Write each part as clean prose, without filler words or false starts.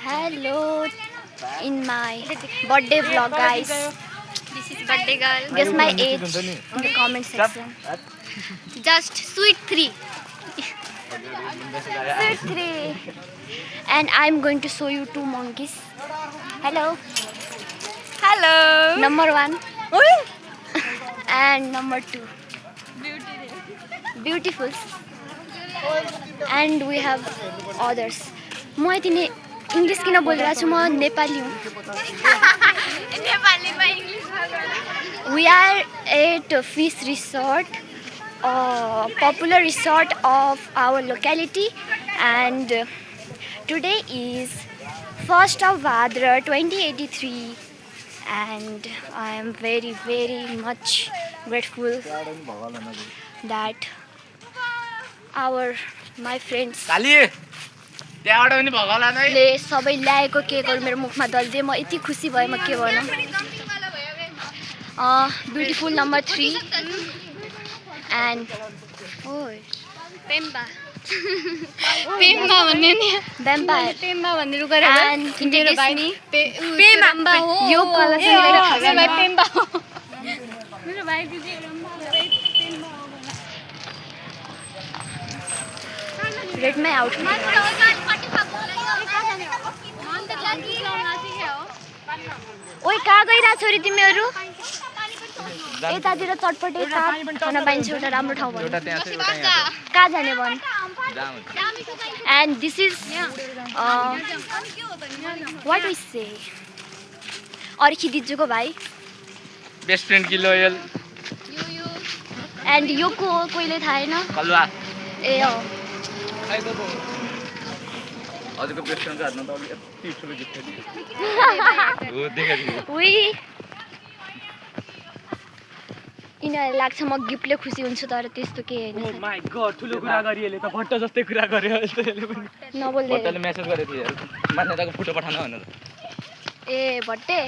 Hello in my birthday vlog, guys. This is birthday girl. Guess my age in the comment section. Just sweet 3. Sweet 3. And I'm going to show you 2 monkeys. Hello. Hello. Number 1 and number 2. Beautiful. And we have others. म यति नै English किन बोलिरहेको छु, म नेपाली हुँ. नेपालीमा इङ्ग्लिसमा गर्दा. We are at Fish Resort, a popular resort of our locality, and today is 1st of Bhadra 2083, and I am very much grateful that my friends ले सबै ल्याएको केकहरू मेरो मुखमा दल्दिए. म यति खुसी भएँ, म के भनौँ. Beautiful number 3 and Pemba. Pemba भन्ने नि. vampire पेम्बा भनेर गरे. and मेरो भाइ नि पेम्बा हो. यो कलरसँग लिएर खान्छ. मेरो भाइ पेम्बा हो. मेरो भाइ दिदी रम्बा पेम्बा हो. Red my outfit. ओइ कहाँ गइरहेको छोरी तिमीहरू? यतातिर चटपटे खान पाइन्छ एउटा राम्रो ठाउँ भन. कहाँ जाने भन. And this is what we say. अर्की दिजुको भाइ. बेस्ट फ्रेन्ड कि लोयल And यो को कोहीले थाहा छैन. कलवा ए हो. हजुरको बेस्ट फ्रेन्डको हातमा त अलि यति ठुलो गिफ्ट दियो. हो देखाइदिनु. उही यिनीहरूलाई लाग्छ म गिफ्टले खुसी हुन्छु, तर त्यस्तो केही ओ होइन. माय गॉड ठुलो कुरा गरी यसले त भट्ट जस्तै कुरा गर्यो यसले पनि. नबोल्दै. भट्टले मेसेज गरेको थियो मान्यताको फोटो पठाउन भनेर. ए भट्टे.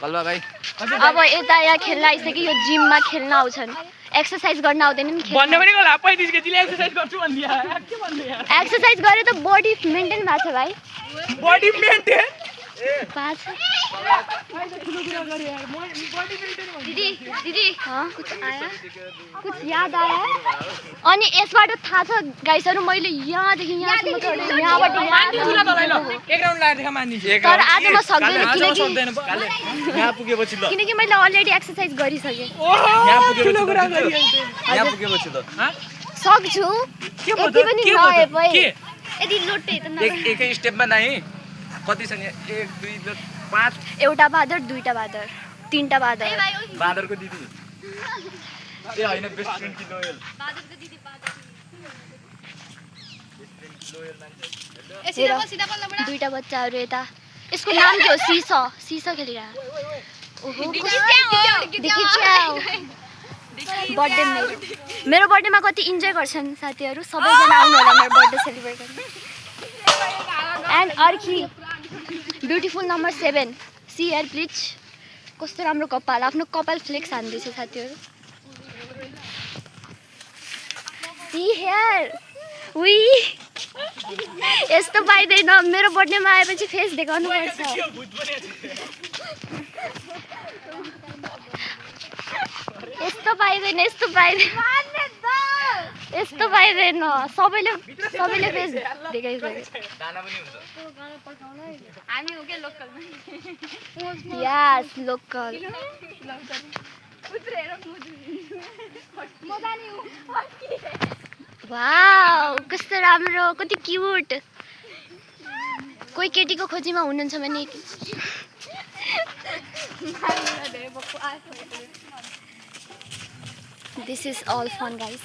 कलवा भाइ अब यता यहाँ खेल्न आइसक्यो. यो जिममा खेल्न आउँछन्. एक्सर्साइज गर्न आउँदैन नि. भन्ने पनि होला 35 केजीले एक्सर्साइज गर्छु भन्दिया. के भन्दिया? एक्सर्साइज गरे त बडी मेन्टेन भएको छ भाइ. Body maintain. पाँच. दिदी दिदी कुछ याद आयो. अनि यसबाट थाहा छ गाइसहरू, मैले यहाँदेखि यहाँसम्म चढेँ. यहाँबाट एक राउन्ड लाएर देखा मान्नी. तर आज म सक्दैन किनकि यहाँ पुगेपछि ल किनकि मैले अलरेडी एक्सर्साइज गरिसकेँ. यहाँ पुगेपछि ठुलो कुरा गरी यहाँ पुगेपछि त सक्छु यति पनि नआए भए. यदि लोटे त एकै स्टेपमा नाही कति छ नि 1 2 5 एउटा बादर, दुईटा बादर, तीनटा बादर. बादरको दिदी ए हैन बेस्ट फ्रेन्ड कि लोयल बादरको दिदी बादर. लोयल मान्छे सिधा बोल्न बडा. दुईटा बच्चाहरू यता. यसको नाम के हो? सिसा खेलिरहेको. ओहो बर्थडे मेरो बर्थडेमा कति इन्जोय गर्छन् साथीहरू. सबैजना आउनु होला मेरो बर्थडे सेलिब्रेट गर्न. एन्ड अर्की beautiful number 7. See hair please. कस्तो राम्रो कपाल. आफ्नो कपाल फ्लेक्स हान्दैछ साथीहरू. See hair. उही यस्तो पाइँदैन. मेरो बर्थडेमा आएपछि फेस देखाउनु पर्छ. यस्तो पाइँदैन. सबैले फेस देखाइसक्यो. हामी हो के लोकल. यस लोकल. वाउ कस्तो राम्रो. कति क्युट. कोही केटीको खोजीमा हुनुहुन्छ भने This is all fun, guys.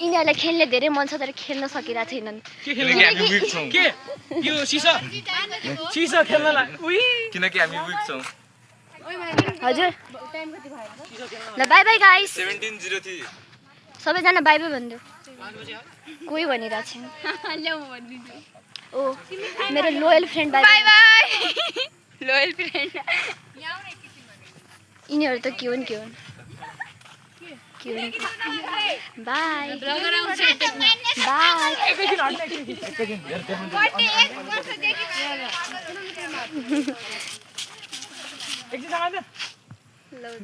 यिनीहरूलाई खेल्ने धेरै मन छ तर खेल्न सकिरहेको छैनन्. किनकि हामी विक छौं के यो सिसा खेल्नलाई उही किनकि हामी विक छौं. हजुर ल बाई बाई गाइस. 1703 सबैजना बाई बाई भनिदेऊ. कोही भनिरहेको छैन. ओ मेरो loyal friend by by by. Loyal friend. यिनीहरू त के हुन् के हुन्छ बाई ब्लगर आउँछ बाई एकैछिन हट्नु एकैछिन एकछिन जाँदैन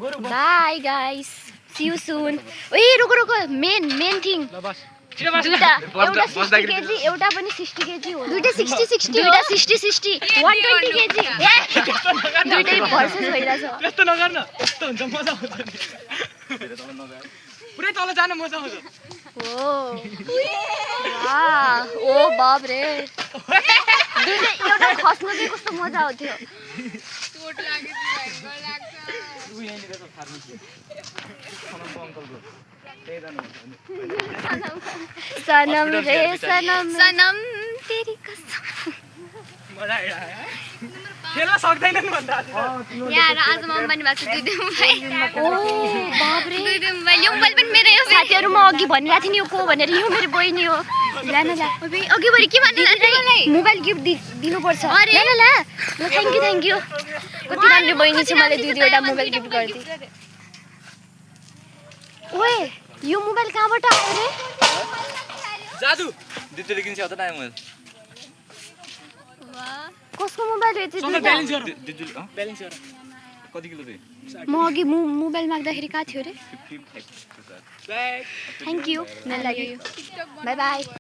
गोरु bye guys see you soon ओइ रुको मेन थिङ ल बस छिटो बस दुईटा एउटा 60 केजी एउटा पनि 60 केजी हो दुईटा 60 दुईटा 60 120 केजी दुईटै भर्सेस भइरहेछ त्यस्तो नगर न त्यस्तो हुन्छ मजा आउँछ नि पुरै तल जान मजा आउँछ ओ बाब रे दुईटै एउटा खस्नु चाहिँ कस्तो मजा आउँथ्यो चोट लाग्यो भयङ्कर लाग्छ उ यहीँनिर छ फार्मेसी सनमको अङ्कलको त्यही जानुहुन्छ सनम रे सनम तेरी कसम मजा आयो खेल्न सक्दैनन् भन्दा यार आज म पनि भएको छु 2 दिन मोबाइल ओ बाब रे 2 दिन मोबाइल यो मोबाइल पनि मेरो हो साथीहरु म अघि भनिरहेको थिएँ नि यो को भनेर यो मेरो बहिनी हो ला न ला अघि बढी के भन्नु मलाई मोबाइल गिफ्ट दिनुपर्छ ला ला ला ल थ्याङ्क यू कति राम्रो बहिनी छ मलाई 2 वटा मोबाइल गिफ्ट गर्दै ओए यो मोबाइल कहाँबाट आयो रे जादु दिदीले किन्छ त टाइम मैले कसको मोबाइल हो सबै त्यो ब्यालेन्स गर दिदीले ब्यालेन्स गर कति किलो चाहिँ म अघि मोबाइल माग्दाखेरि कहाँ थियो रे 55 ब्याग थ्याङ्क यू मन लाग्यो बाई बाई